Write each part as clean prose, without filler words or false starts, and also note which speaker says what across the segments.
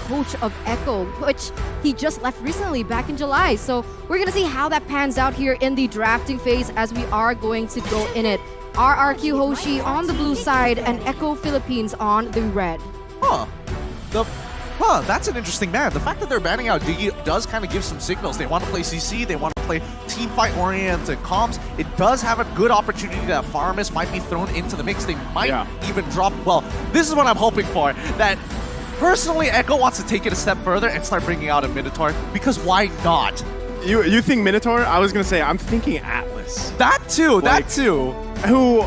Speaker 1: coach of Echo, which he just left recently back in July. So we're going to see how that pans out here in the drafting phase as we are going to go in it. RRQ Hoshi on the blue side and Echo Philippines on the red.
Speaker 2: That's an interesting ban. The fact that they're banning out Diggy does kind of give some signals. They want to play CC, they want to play team fight oriented comps. It does have a good opportunity that Farmus might be thrown into the mix. They might even drop, well, this is what I'm hoping for, that personally Echo wants to take it a step further and start bringing out a Minotaur, because why not?
Speaker 3: You think Minotaur? I was going to say, I'm thinking Atlas.
Speaker 2: That too, that too.
Speaker 3: Who,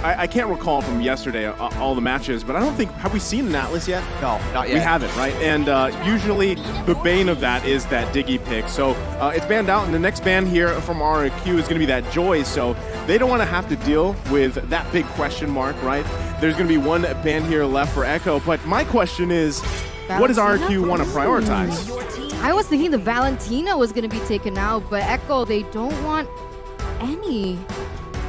Speaker 3: I can't recall from yesterday all the matches, but I don't think, have we seen an Atlas yet?
Speaker 2: No, not yet.
Speaker 3: We haven't, right? And usually the bane of that is that Diggy pick. So it's banned out, and the next ban here from RRQ is going to be that Joy, so they don't want to have to deal with that big question mark, right? There's going to be one ban here left for Echo, but my question is, what does RRQ want to prioritize?
Speaker 1: I was thinking the Valentina was going to be taken out, but Echo, they don't want any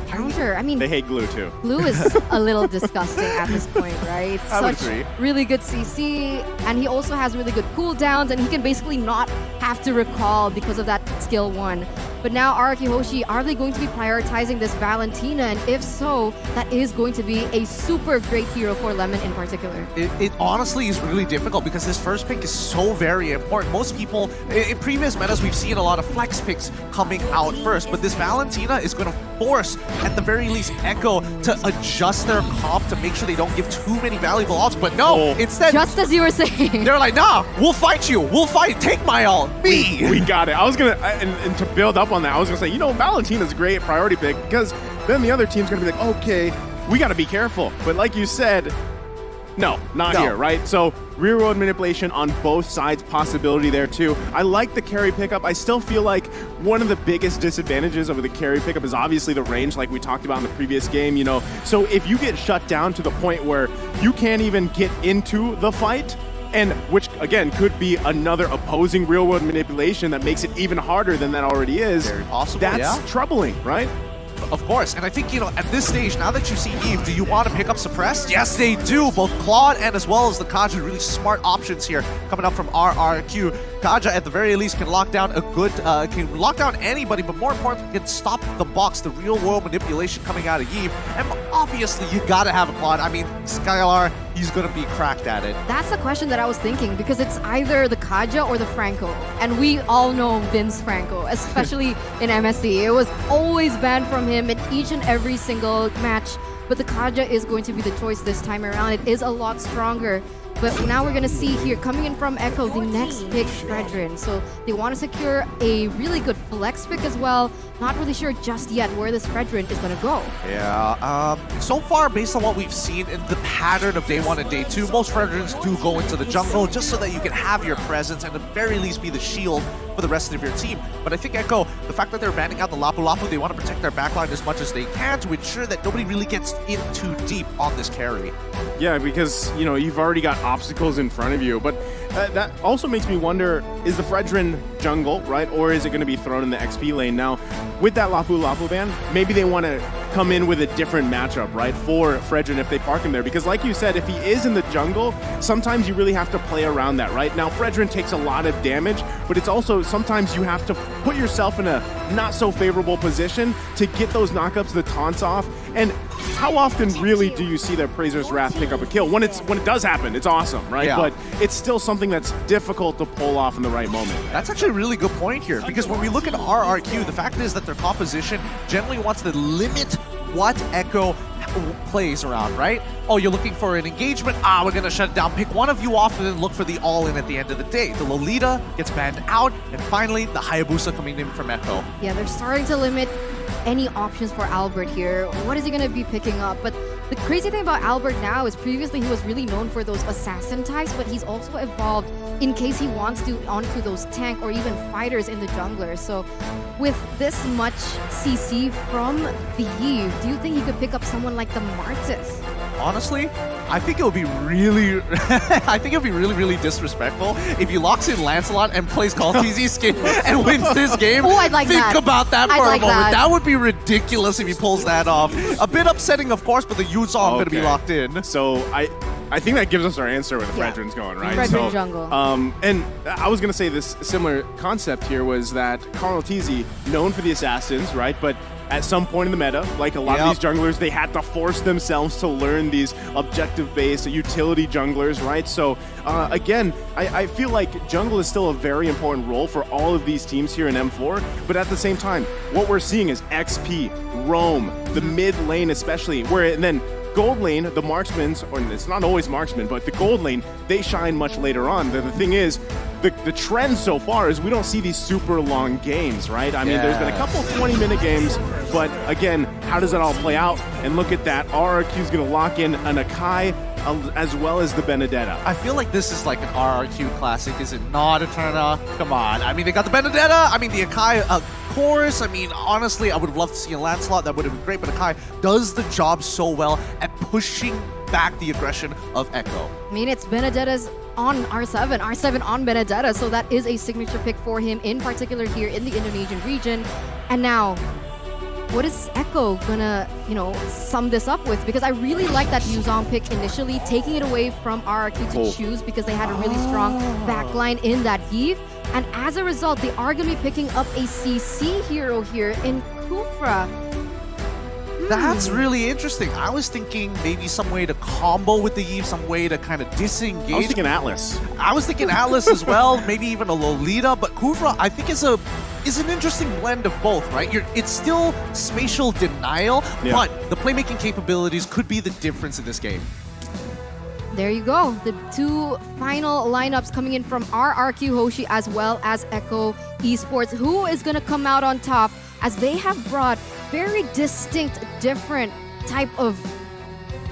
Speaker 1: counter. I mean,
Speaker 3: they hate glue too.
Speaker 1: Glue is a little disgusting at this point, right?
Speaker 3: I would agree.
Speaker 1: Really good CC, and he also has really good cooldowns, and he can basically not have to recall because of that skill 1. But now RRQ Hoshi, are they going to be prioritizing this Valentina? And if so, that is going to be a super great hero for Lemon in particular.
Speaker 2: It honestly is really difficult because this first pick is so very important. Most people, in previous metas, we've seen a lot of flex picks coming out first, but this Valentina is going to force, at the very least, Echo to adjust their comp to make sure they don't give too many valuable ults. But no, instead,
Speaker 1: just as you were saying,
Speaker 2: they're like, nah, we'll fight you. We'll fight. Take my ult. Me.
Speaker 3: We got it. I was going to, and to build up on that, I was going to say, you know, Valentina's a great priority pick because then the other team's going to be like, okay, we got to be careful. But like you said, no, not here, right? So rear world manipulation on both sides, possibility there too. I like the carry pickup. I still feel like one of the biggest disadvantages of the carry pickup is obviously the range, like we talked about in the previous game, you know. So if you get shut down to the point where you can't even get into the fight, and which, again, could be another opposing real-world manipulation that makes it even harder than that already is.
Speaker 2: Very possible,
Speaker 3: that's troubling, right?
Speaker 2: Of course, and I think, you know, at this stage, now that you see Eve, do you want to pick up Suppressed? Yes, they do. Both Claude and as well as the Kaja, really smart options here coming up from RRQ. Kaja, at the very least, can lock down a good, can lock down anybody, but more importantly, can stop the box, the real-world manipulation coming out of Eve. And obviously, you gotta have a Claude. I mean, Skylar, he's gonna be cracked at it.
Speaker 1: That's the question that I was thinking, because it's either the Kaja or the Franco. And we all know Vince Franco, especially in MSC. It was always banned from him in each and every single match. But the Kaja is going to be the choice this time around. It is a lot stronger. But now we're going to see here, coming in from Echo, the next pick, Fredrin. So they want to secure a really good flex pick as well. Not really sure just yet where this Fredrin is going to go.
Speaker 2: Yeah, so far, based on what we've seen in the pattern of day 1 and day 2, most Fredrins do go into the jungle just so that you can have your presence and at the very least be the shield for the rest of your team. But I think Echo, the fact that they're banning out the Lapu Lapu, they want to protect their backline as much as they can to ensure that nobody really gets in too deep on this carry.
Speaker 3: Yeah, because, you know, you've already got obstacles in front of you, but that also makes me wonder, is the Fredrin jungle, right, or is it going to be thrown in the XP lane? Now, with that Lapu Lapu ban, maybe they want to come in with a different matchup, right, for Fredrin if they park him there, because like you said, if he is in the jungle, sometimes you really have to play around that, right? Now, Fredrin takes a lot of damage, but it's also sometimes you have to put yourself in a not so favorable position to get those knockups, the taunts off, and how often really do you see that Prazer's Wrath pick up a kill? When it does happen, it's awesome, right?
Speaker 2: Yeah.
Speaker 3: But it's still something that's difficult to pull off in the right moment.
Speaker 2: That's actually a really good point here, because when we look at RRQ, the fact is that their composition generally wants to limit what Echo plays around, right? Oh, you're looking for an engagement? We're gonna shut it down. Pick one of you off and then look for the all-in at the end of the day. The Lolita gets banned out, and finally, the Hayabusa coming in from Echo.
Speaker 1: Yeah, they're starting to limit any options for Albert here. What is he going to be picking up? But the crazy thing about Albert now is previously he was really known for those assassin types, but he's also evolved in case he wants to onto those tank or even fighters in the jungler. So with this much CC from the Eve, do you think he could pick up someone like the Martis?
Speaker 2: Honestly, I think it would be really, really disrespectful if he locks in Lancelot and plays Call TZ skin and wins this game.
Speaker 1: Oh, I'd like that.
Speaker 2: Think about that for
Speaker 1: I'd
Speaker 2: a moment. That would be ridiculous if he pulls that off. A bit upsetting, of course, but the Yuzong going to be locked in.
Speaker 3: So I think that gives us our answer where the
Speaker 1: Yeah.
Speaker 3: Fredrin's going, right?
Speaker 1: Fredrin jungle.
Speaker 3: And I was going to say this similar concept here was that Carl Tizzy, known for the assassins, right? But at some point in the meta, like a lot of these junglers, they had to force themselves to learn these objective-based utility junglers, right? So again, I feel like jungle is still a very important role for all of these teams here in M4, but at the same time, what we're seeing is XP, roam, the mid lane especially, and then gold lane, the marksmen, or it's not always marksmen, but the gold lane, they shine much later on. The thing is, the trend so far is we don't see these super long games, right? I mean, there's been a couple 20-minute games, but again, how does that all play out? And look at that, RRQ is going to lock in an Akai as well as the Benedetta.
Speaker 2: I feel like this is like an RRQ classic, is it not, Eterna? Come on. I mean, they got the Benedetta, I mean, the Akai, of course. I mean, honestly, I would have loved to see a Lancelot. That would have been great, but Akai does the job so well at pushing back the aggression of Echo.
Speaker 1: I mean, it's Benedetta's on R7, R7 on Benedetta, so that is a signature pick for him, in particular here in the Indonesian region. And now, what is Echo gonna, sum this up with? Because I really like that Yuzong pick initially, taking it away from RRQ to choose because they had a really strong backline in that heave. And as a result, they are gonna be picking up a CC hero here in Kufra.
Speaker 2: That's really interesting. I was thinking maybe some way to combo with the Eve, some way to kind of disengage.
Speaker 3: I was thinking Atlas.
Speaker 2: I was thinking Atlas as well, maybe even a Lolita, but Kufra, I think, is an interesting blend of both, right? It's still spatial denial, but the playmaking capabilities could be the difference in this game.
Speaker 1: There you go. The two final lineups coming in from RRQ Hoshi as well as Echo Esports. Who is going to come out on top, as they have brought very distinct, different type of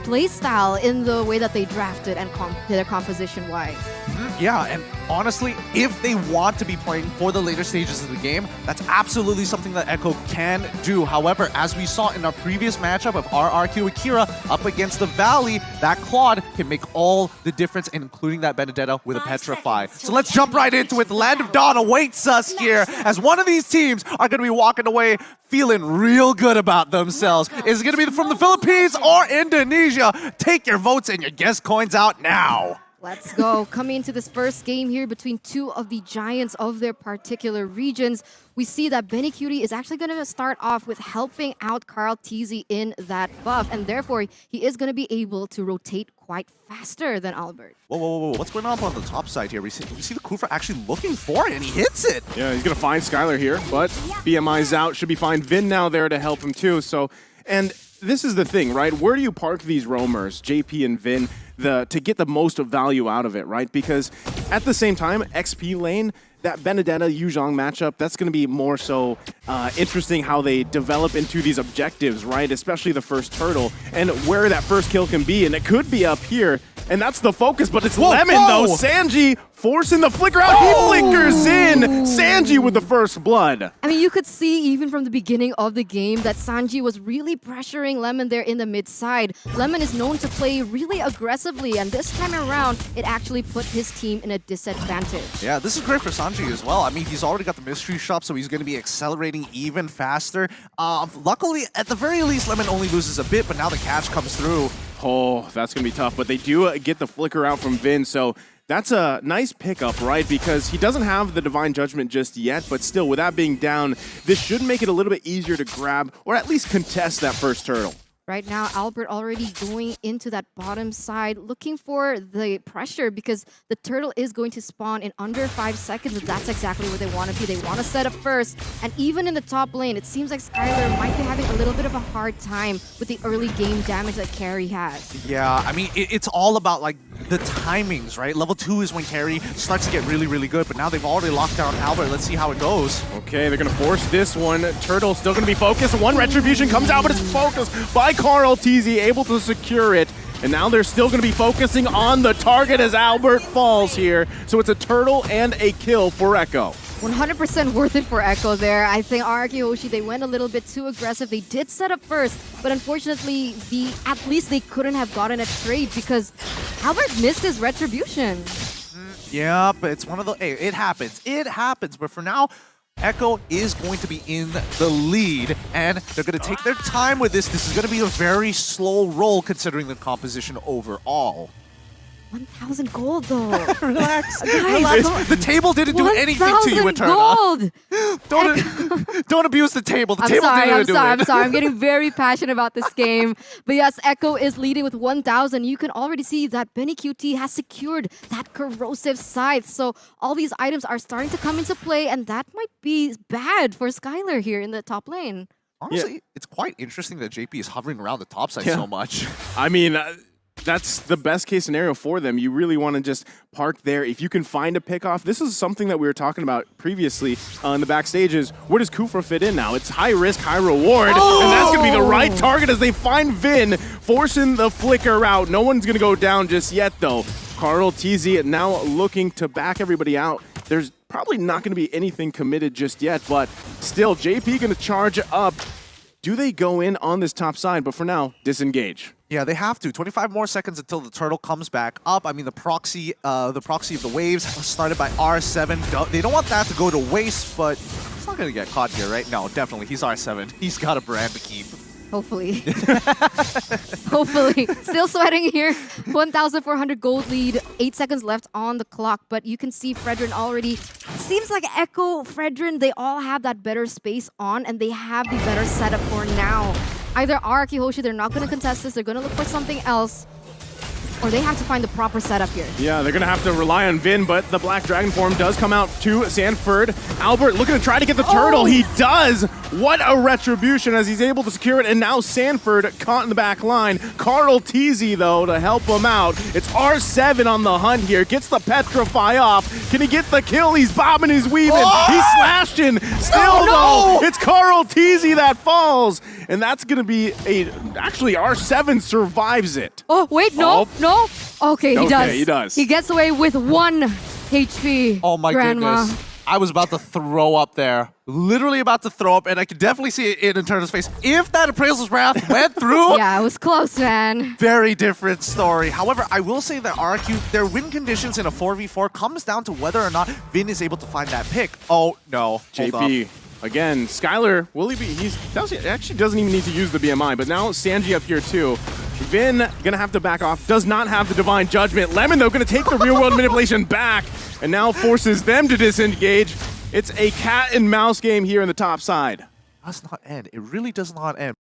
Speaker 1: playstyle in the way that they drafted and their composition-wise.
Speaker 2: Yeah, and honestly, if they want to be playing for the later stages of the game, that's absolutely something that Echo can do. However, as we saw in our previous matchup of RRQ Akira up against the Valley, that Claude can make all the difference, including that Benedetta with a Petrify. So let's jump right into it. The Land of Dawn awaits us here, as one of these teams are going to be walking away feeling real good about themselves. Is it going to be from the Philippines or Indonesia? Take your votes and your guess coins out now.
Speaker 1: Let's go. Coming into this first game here between two of the giants of their particular regions, we see that Benny Cutie is actually going to start off with helping out Carl Tizzy in that buff, and therefore he is going to be able to rotate quite faster than Albert.
Speaker 2: Whoa. What's going on the top side here? We see the Kufra actually looking for it, and he hits it.
Speaker 3: Yeah, he's going to find Skylar here, but BMI's out. Should be fine. Vin now there to help him too. So, and this is the thing, right? Where do you park these roamers, JP and Vin, to get the most value out of it, right? Because at the same time, XP lane, that Benedetta-Yuzhong matchup, that's going to be more so interesting how they develop into these objectives, right? Especially the first turtle, and where that first kill can be, and it could be up here, and that's the focus, but it's Lemon, though. Sanji forcing the flicker out. He flickers in. Sanji with the first blood.
Speaker 1: I mean, you could see even from the beginning of the game that Sanji was really pressuring Lemon there in the mid side. Lemon is known to play really aggressively, and this time around, it actually put his team in a disadvantage.
Speaker 2: Yeah, this is great for Sanji as well. I mean, he's already got the mystery shop, so he's going to be accelerating even faster. Luckily, at the very least, Lemon only loses a bit, but now the catch comes through.
Speaker 3: Oh, that's going to be tough, but they do get the flicker out from Vin, so that's a nice pickup, right? Because he doesn't have the Divine Judgment just yet, but still, with that being down, this should make it a little bit easier to grab, or at least contest that first turtle.
Speaker 1: Right now, Albert already going into that bottom side, looking for the pressure because the turtle is going to spawn in under 5 seconds, and that's exactly what they want to be. They want to set up first, and even in the top lane, it seems like Skylar might be having a little bit of a hard time with the early game damage that Carry has.
Speaker 2: Yeah, I mean, it's all about, like, the timings, right? Level 2 is when Carry starts to get really, really good, but now they've already locked down Albert. Let's see how it goes.
Speaker 3: Okay, they're going to force this one. Turtle still going to be focused. One Retribution comes out, but it's focused by Carl Tizzy, able to secure it. And now they're still going to be focusing on the target as Albert falls here. So it's a turtle and a kill for Echo.
Speaker 1: 100% worth it for Echo there. I think RRQ Hoshi, they went a little bit too aggressive. They did set up first, but unfortunately, at least they couldn't have gotten a trade because Albert missed his Retribution.
Speaker 2: Yeah, but it's one of the... Hey, it happens. It happens. But for now, Echo is going to be in the lead, and they're going to take their time with this. This is going to be a very slow roll considering the composition overall.
Speaker 1: 1,000 gold though.
Speaker 2: Relax.
Speaker 1: Guys,
Speaker 2: Relax. The table didn't do anything to you,
Speaker 1: 1,000
Speaker 2: Eterna.
Speaker 1: gold.
Speaker 2: Don't abuse the table. The
Speaker 1: I'm
Speaker 2: table
Speaker 1: sorry,
Speaker 2: didn't
Speaker 1: I'm
Speaker 2: do
Speaker 1: sorry,
Speaker 2: it.
Speaker 1: I'm sorry. I'm getting very passionate about this game. But yes, Echo is leading with 1,000. You can already see that Benny QT has secured that corrosive scythe. So all these items are starting to come into play, and that might be bad for Skylar here in the top lane.
Speaker 2: Honestly, it's quite interesting that JP is hovering around the top side so much.
Speaker 3: I mean, that's the best case scenario for them. You really want to just park there. If you can find a pickoff, this is something that we were talking about previously in the backstages. Where does Kufra fit in now? It's high risk, high reward, and that's going to be the right target as they find Vin, forcing the flicker out. No one's going to go down just yet, though. Carl TZ now looking to back everybody out. There's probably not going to be anything committed just yet, but still, JP going to charge up. Do they go in on this top side? But for now, disengage.
Speaker 2: Yeah, they have to. 25 more seconds until the turtle comes back up. I mean, the proxy of the waves started by R7. They don't want that to go to waste, but he's not going to get caught here, right? No, definitely. He's R7. He's got a brand to keep.
Speaker 1: Hopefully. Hopefully. Still sweating here. 1,400 gold lead. 8 seconds left on the clock. But you can see Fredrin already. Seems like Echo, Fredrin, they all have that better space on, and they have the better setup for now. Either RRQ, HOSHI, they're not going to contest this. They're going to look for something else. Or they have to find the proper setup here.
Speaker 3: Yeah, they're going to have to rely on Vin, but the Black Dragon form does come out to Sanford. Albert looking to try to get the turtle. He does! What a retribution as he's able to secure it, and now Sanford caught in the back line. Carl TZ, though, to help him out. It's R7 on the hunt here. Gets the Petrify off. Can he get the kill? He's bobbing, he's weaving. He's slashing. Still, though, it's Carl TZ that falls. And that's going to be actually, R7 survives it.
Speaker 1: Oh, wait, no. Okay, he does.
Speaker 3: He does.
Speaker 1: He gets away with 1 HP.
Speaker 2: Oh my
Speaker 1: Grandma.
Speaker 2: goodness. I was about to throw up there. Literally about to throw up, and I could definitely see it in Eterna's face. If that Appraisal's Wrath went through,
Speaker 1: Yeah, it was close, man.
Speaker 2: very different story. However, I will say that RRQ, their win conditions in a 4v4 comes down to whether or not Vin is able to find that pick. Oh, no. Hold up.
Speaker 3: JP. Again, Skylar, will he be? He actually doesn't even need to use the BMI, but now Sanji up here too. Vin gonna have to back off, does not have the Divine Judgment. Lemon, though, gonna take the real world manipulation back and now forces them to disengage. It's a cat and mouse game here in the top side.
Speaker 2: Does not end. It really does not end.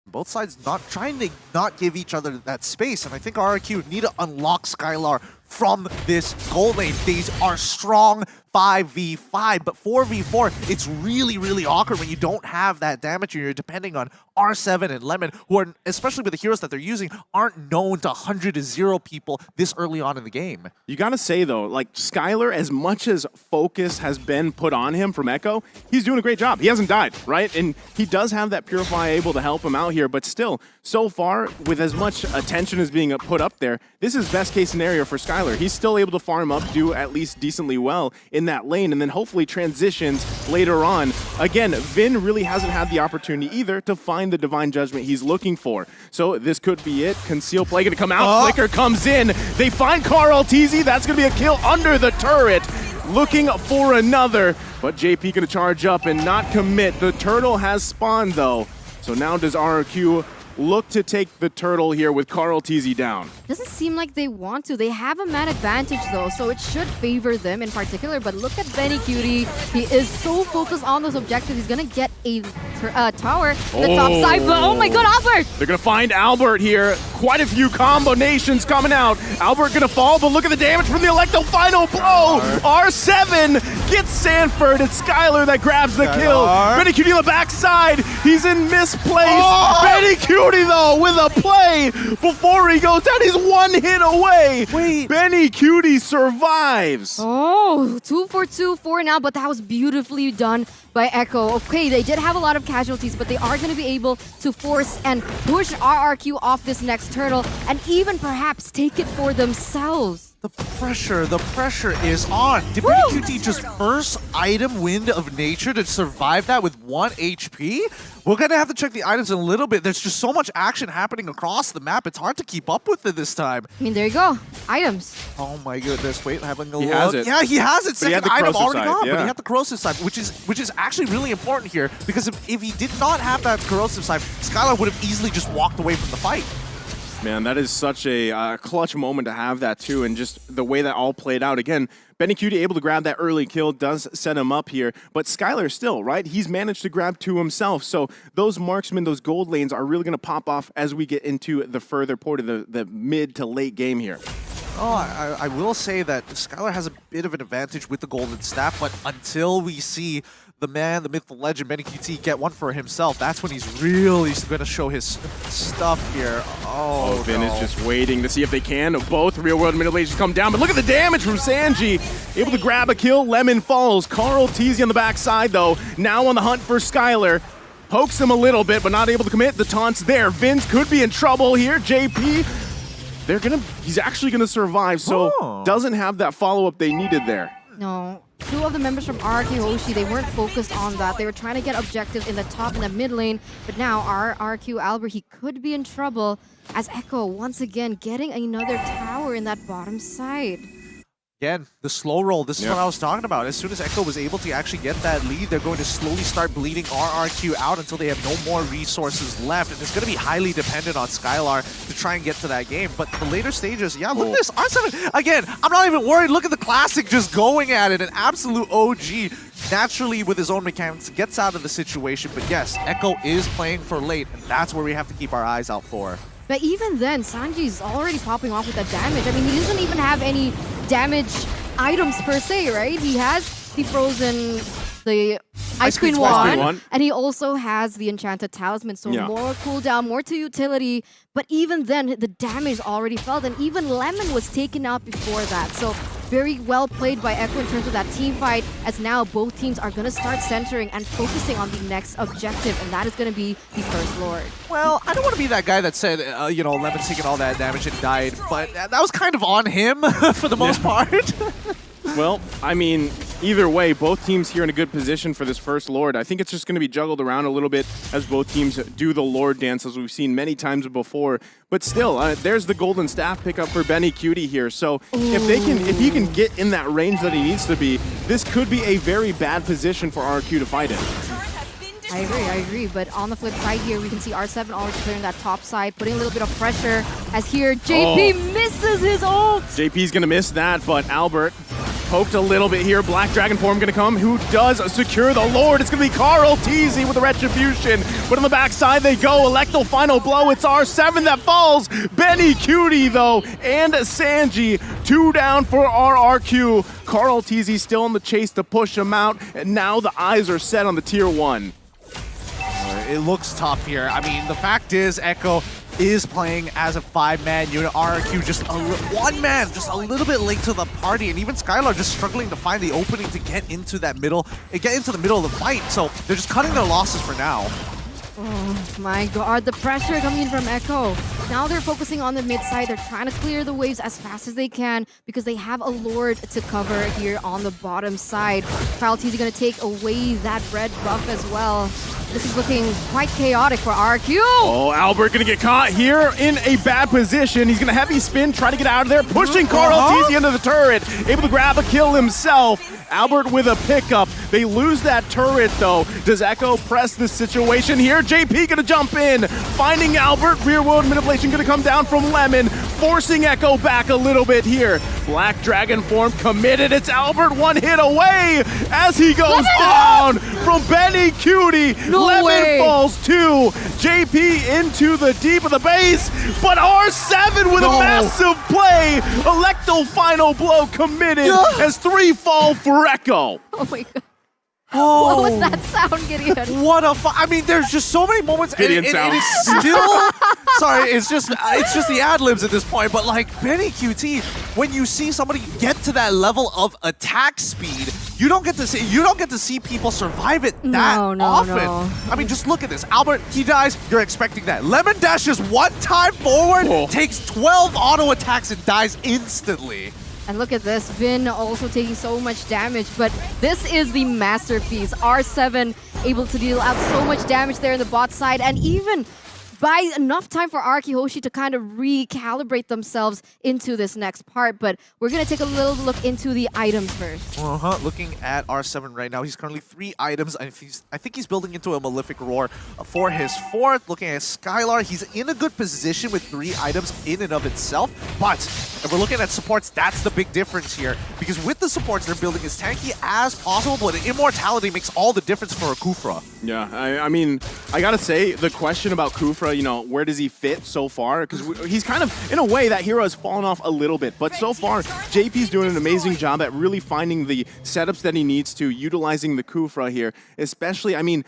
Speaker 2: Both sides not trying to not give each other that space, and I think RRQ need to unlock Skylar from this gold lane. These are strong 5v5, but 4v4, it's really, really awkward when you don't have that damage and you're depending on R7 and Lemon, who are, especially with the heroes that they're using, aren't known to 100-0 people this early on in the game.
Speaker 3: You gotta say though, like Skylar, as much as focus has been put on him from Echo, he's doing a great job. He hasn't died, right? And he does have that Purify able to help him out here, but still, so far, with as much attention as being put up there, this is best case scenario for Skylar. He's still able to farm up, do at least decently well in that lane, and then hopefully transitions later on. Again, Vin really hasn't had the opportunity either to find the Divine Judgment he's looking for. So this could be it. Conceal Play gonna come out, Flicker comes in. They find Carl TZ, that's gonna be a kill under the turret. Looking for another, but JP gonna charge up and not commit. The turtle has spawned though. So now does RRQ look to take the turtle here with Carl TZ down?
Speaker 1: Doesn't seem like they want to. They have a man advantage though, so it should favor them in particular. But look at Benny Cutie. He is so focused on those objectives. He's gonna get a tower on the top side. But oh my god, Albert!
Speaker 3: They're gonna find Albert here. Quite a few combinations coming out. Albert gonna fall, but look at the damage from the Electo final blow. R7 gets Sanford. It's Skylar that grabs the kill. Benny Cutie on the backside. He's in misplaced. Benny Cutie though with a play before he goes down. He's one hit away.
Speaker 2: Wait.
Speaker 3: Benny Cutie survives.
Speaker 1: Oh, 2 for 2 for now, but that was beautifully done by Echo. Okay, they did have a lot of casualties, but they are going to be able to force and push RRQ off this next turtle and even perhaps take it for themselves.
Speaker 2: The pressure is on. Did Benny QT just first item Wind of Nature to survive that with 1 HP? We're gonna have to check the items in a little bit. There's just so much action happening across the map. It's hard to keep up with it this time.
Speaker 1: I mean, there you go. Items.
Speaker 2: Oh my goodness. Wait, having a look.
Speaker 3: He has it.
Speaker 2: Yeah, he has it.
Speaker 3: But he had
Speaker 2: Second
Speaker 3: the
Speaker 2: item
Speaker 3: corrosive
Speaker 2: already
Speaker 3: side,
Speaker 2: gone, but
Speaker 3: yeah.
Speaker 2: he had the corrosive side, which is actually really important here, because if he did not have that corrosive side, Skylar would have easily just walked away from the fight.
Speaker 3: Man, that is such a clutch moment to have that too, and just the way that all played out. Again, Benny Cutie able to grab that early kill does set him up here, but Skylar still, right? He's managed to grab two himself, so those marksmen, those gold lanes are really going to pop off as we get into the further part of the mid to late game here.
Speaker 2: Oh, I will say that Skylar has a bit of an advantage with the golden staff, but until we see the man, the myth, the legend, Benny QT get one for himself, that's when he's really going to show his stuff here. Oh,
Speaker 3: Vin is just waiting to see if they can. Both real world middle agers come down, but look at the damage from Sanji. Able to grab a kill, Lemon falls. Carl Teasy on the backside though, now on the hunt for Skylar. Pokes him a little bit, but not able to commit. The taunt's there. Vince could be in trouble here. JP, he's actually gonna survive, so doesn't have that follow-up they needed there.
Speaker 1: No. Two of the members from RRQ HOSHI, they weren't focused on that. They were trying to get objectives in the top and the mid lane, but now RRQ Albert, he could be in trouble as Echo once again getting another tower in that bottom side.
Speaker 2: Again, the slow roll, this is what I was talking about. As soon as Echo was able to actually get that lead, they're going to slowly start bleeding RRQ out until they have no more resources left. And it's going to be highly dependent on Skylar to try and get to that game. But the later stages, yeah, look at this. R7, again, I'm not even worried. Look at the Classic just going at it. An absolute OG. Naturally, with his own mechanics, gets out of the situation. But yes, Echo is playing for late, and that's where we have to keep our eyes out for.
Speaker 1: But even then, Sanji's already popping off with that damage. I mean, he doesn't even have any damage items per se, right? He has the Ice Queen Wand, and he also has the Enchanted Talisman, so more cooldown, more to utility. But even then, the damage already felt, and even Lemon was taken out before that. So very well played by Echo in terms of that team fight, as now both teams are going to start centering and focusing on the next objective, and that is going to be the First Lord.
Speaker 2: Well, I don't want to be that guy that said, you know, Lemon's taking all that damage and died, but that was kind of on him for the most part.
Speaker 3: Well, I mean, either way, both teams here in a good position for this First Lord. I think it's just going to be juggled around a little bit as both teams do the Lord dance, as we've seen many times before. But still, there's the golden staff pickup for Benny Cutie here. So if he can get in that range that he needs to be, this could be a very bad position for RRQ to fight in.
Speaker 1: I agree. But on the flip side here, we can see R7 already clearing that top side, putting a little bit of pressure, as here JP misses his ult.
Speaker 3: JP's going to miss that, but Albert poked a little bit here. Black Dragon form going to come. Who does secure the Lord? It's going to be Carl Teasy with the Retribution. But on the backside they go. Electro final blow. It's R7 that falls. Benny Cutie, though, and Sanji. 2 down for RRQ. Carl Teasy still in the chase to push him out. And now the eyes are set on the tier 1.
Speaker 2: It looks tough here. I mean, the fact is, Echo is playing as a 5-man unit. RRQ just one man, just a little bit late to the party, and even Skylar just struggling to find the opening to get into that middle, get into the middle of the fight. So they're just cutting their losses for now.
Speaker 1: Oh my god, the pressure coming in from Echo. Now they're focusing on the mid side. They're trying to clear the waves as fast as they can because they have a Lord to cover here on the bottom side. Carl Teasy going to take away that red buff as well. This is looking quite chaotic for RRQ.
Speaker 3: Oh, Albert going to get caught here in a bad position. He's going to heavy spin, try to get out of there, pushing Carl Teasy into the turret. Able to grab a kill himself. Albert with a pickup. They lose that turret, though. Does Echo press the situation here? JP gonna jump in, finding Albert. Rear world manipulation gonna come down from Lemon, forcing Echo back a little bit here. Black Dragon form committed. It's Albert, one hit away as he goes down from Benny Cutie. Lemon falls too. JP into the deep of the base, but R7 with a massive play. Electro final blow committed as 3 fall for Echo.
Speaker 1: Oh my god. Oh. What was that sound, Gideon?
Speaker 2: What a I mean, there's just so many moments.
Speaker 3: Gideon sound.
Speaker 2: It's still... Sorry, it's just the ad-libs at this point, but like Benny QT, when you see somebody get to that level of attack speed, you don't get to see people survive it that often.
Speaker 1: No.
Speaker 2: I mean, just look at this. Albert, he dies, you're expecting that. Lemon dashes one time forward, takes 12 auto attacks and dies instantly.
Speaker 1: And look at this, Vin also taking so much damage, but this is the masterpiece. R7 able to deal out so much damage there in the bot side, and even buy enough time for RRQ HOSHI to kind of recalibrate themselves into this next part. But we're going to take a little look into the items first.
Speaker 2: Looking at R7 right now, he's currently 3 items. I think he's building into a Malefic Roar for his 4th. Looking at Skylar, he's in a good position with 3 items in and of itself. But if we're looking at supports, that's the big difference here. Because with the supports, they're building as tanky as possible, but immortality makes all the difference for a Kufra.
Speaker 3: Yeah, I mean, I gotta say, the question about Kufra, you know, where does he fit so far? Because he's kind of, in a way, that hero has fallen off a little bit. But so far, JP's doing an amazing job at really finding the setups that he needs to, utilizing the Kufra here. Especially, I mean,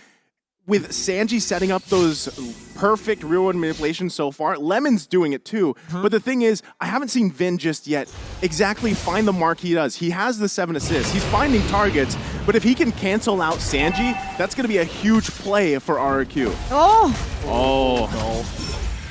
Speaker 3: with Sanji setting up those perfect real-world manipulations so far, Lemon's doing it too. But the thing is, I haven't seen Vin just yet exactly find the mark he does. He has the 7 assists. He's finding targets. But if he can cancel out Sanji, that's going to be a huge play for RRQ.
Speaker 1: Oh
Speaker 3: no.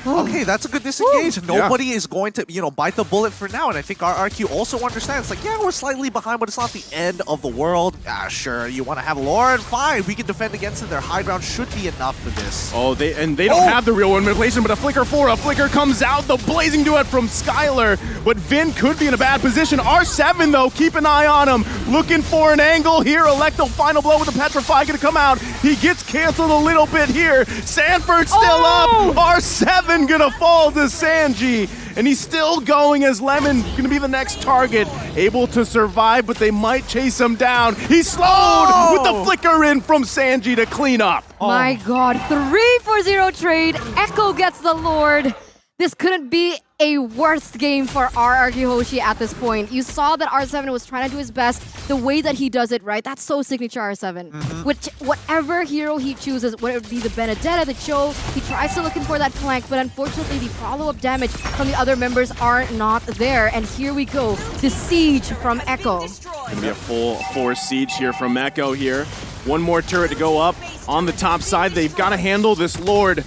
Speaker 2: Okay, that's a good disengage. Nobody is going to, you know, bite the bullet for now. And I think RRQ also understands, like, yeah, we're slightly behind, but it's not the end of the world. Sure, you want to have Lord? Fine, we can defend against it. Their high ground should be enough for this.
Speaker 3: Oh, they don't have the real one manipulation, but a flicker comes out. The blazing duet from Skylar, but Vin could be in a bad position. R7, though, keep an eye on him. Looking for an angle here. Electo, final blow with the Petrify going to come out. He gets canceled a little bit here. Sanford still up. R7 gonna fall to Sanji, and he's still going as Lemon gonna be the next target, able to survive, but they might chase him down. He's slowed with the flicker in from Sanji to clean up.
Speaker 1: My God, 3-for-0 trade. Echo gets the Lord. This couldn't be a worst game for RRQ HOSHI at this point. You saw that R7 was trying to do his best. The way that he does it, right? That's so signature R7. Whatever hero he chooses, whether it be the Benedetta, the Cho, he tries to looking for that flank, but unfortunately the follow-up damage from the other members are not there. And here we go, the siege from Echo.
Speaker 3: Gonna be a full force siege here from Echo here. One more turret to go up on the top side. They've got to handle this Lord.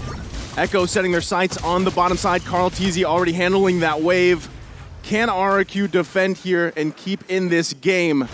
Speaker 3: Echo setting their sights on the bottom side. Carl Teasy already handling that wave. Can RRQ defend here and keep in this game?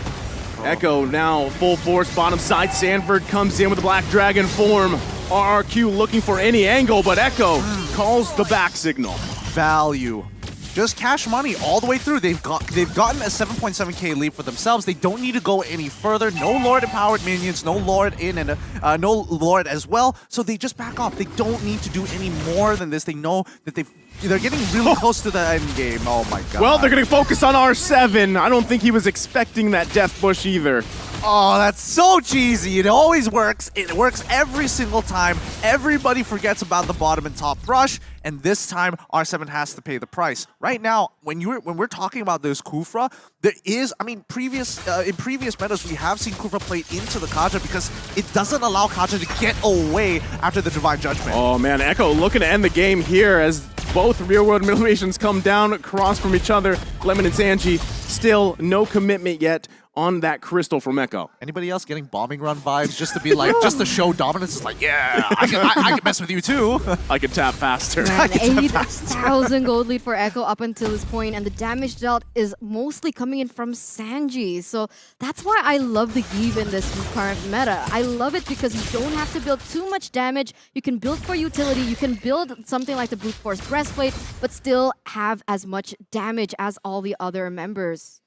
Speaker 3: Echo now full force bottom side. Sanford comes in with the Black Dragon form. RRQ looking for any angle, but Echo calls the back signal.
Speaker 2: Value. Just cash money all the way through. They've gotten a 7.7k lead for themselves. They don't need to go any further. No Lord empowered minions, no Lord in and no Lord as well. So they just back off. They don't need to do any more than this. They know that they're getting really close to the end game. Oh my God.
Speaker 3: Well, they're going to focus on R7. I don't think he was expecting that death bush either.
Speaker 2: Oh, that's so cheesy. It always works. It works every single time. Everybody forgets about the bottom and top rush, and this time R7 has to pay the price. Right now, when we're talking about this Kufra, there is, I mean, in previous metas we have seen Kufra play into the Kaja because it doesn't allow Kaja to get away after the Divine Judgment.
Speaker 3: Oh man, Echo looking to end the game here as both real-world manipulations come down across from each other. Lemon and Sanji, still no commitment yet on that crystal from Echo.
Speaker 2: Anybody else getting bombing run vibes just to be like, just to show dominance? It's like, yeah, I can mess with you too.
Speaker 3: I can tap faster.
Speaker 1: Man, 8,000 gold lead for Echo up until this point, and the damage dealt is mostly coming in from Sanji. So that's why I love the Give in this current meta. I love it because you don't have to build too much damage. You can build for utility. You can build something like the Brute Force Breastplate, but still have as much damage as all the other members.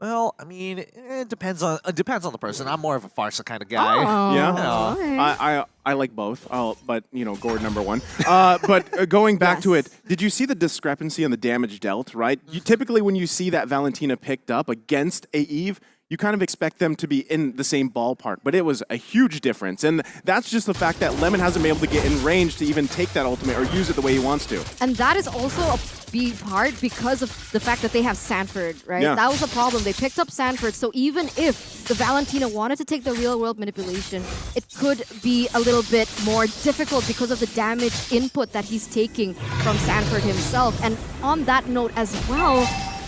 Speaker 2: Well, I mean, it depends on the person. I'm more of a Farsa kind of guy.
Speaker 3: Yeah,
Speaker 1: okay.
Speaker 3: I like both. But you know, Gord #1. But going back to it, did you see the discrepancy on the damage dealt? Right. You typically when you see that Valentina picked up against a Eve, you kind of expect them to be in the same ballpark, but it was a huge difference. And that's just the fact that Lemon hasn't been able to get in range to even take that ultimate or use it the way he wants to.
Speaker 1: And that is also a big part because of the fact that they have Sanford, right?
Speaker 3: Yeah.
Speaker 1: That was a problem. They picked up Sanford, so even if the Valentina wanted to take the real-world manipulation, it could be a little bit more difficult because of the damage input that he's taking from Sanford himself. And on that note as well,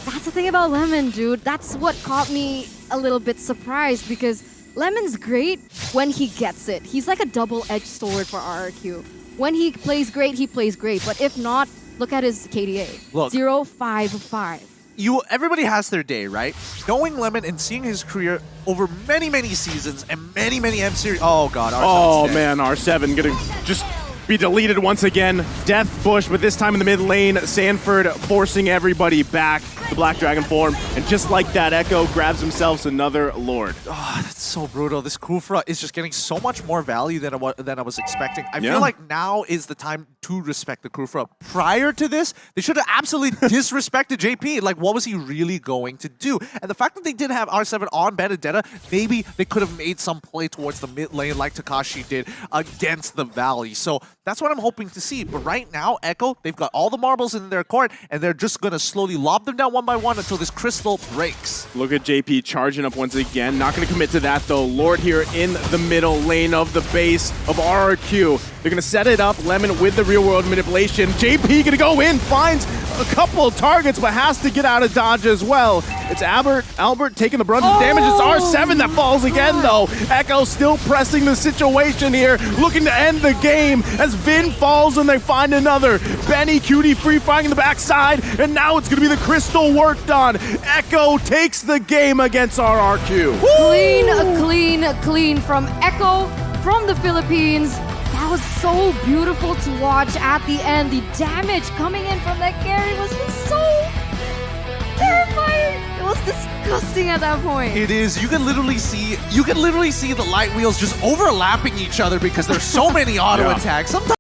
Speaker 1: that's the thing about Lemon, dude. That's what caught me a little bit surprised because Lemon's great when he gets it. He's like a double-edged sword for RRQ. When he plays great, but if not, look at his KDA.
Speaker 2: Look.
Speaker 1: 0.55.
Speaker 2: Everybody has their day, right? Knowing Lemon and seeing his career over many, many seasons and many, many M series. Oh God, R7's
Speaker 3: Oh
Speaker 2: dead.
Speaker 3: man, R7 getting just be deleted once again. Death Bush, but this time in the mid lane, Sanford forcing everybody back. The Black Dragon form, and just like that, Echo grabs himself another Lord.
Speaker 2: Oh, that's so brutal. This Kufra is just getting so much more value than I was expecting. I feel like now is the time to respect the Kufra. Prior to this, they should have absolutely disrespected JP. Like, what was he really going to do? And the fact that they did have R7 on Benedetta, maybe they could have made some play towards the mid lane like Takashi did against the Valley. So that's what I'm hoping to see. But right now, Echo, they've got all the marbles in their court, and they're just going to slowly lob them down one by one until this crystal breaks.
Speaker 3: Look at JP charging up once again. Not going to commit to that, though. Lord here in the middle lane of the base of RRQ. They're going to set it up. Lemon with the real-world manipulation. JP going to go in, finds a couple of targets, but has to get out of dodge as well. It's Albert taking the brunt of the damage. It's R7 that falls again, though. Echo still pressing the situation here, looking to end the game as Vin falls and they find another. Benny Cutie free-firing in the backside, and now it's going to be the crystal work done. Echo takes the game against RRQ.
Speaker 1: Clean from Echo from the Philippines. That was so beautiful to watch at the end. The damage coming in from that carry was just so terrifying. It was disgusting at that point.
Speaker 2: It is. You can literally see the light wheels just overlapping each other because there's so many auto attacks. Sometimes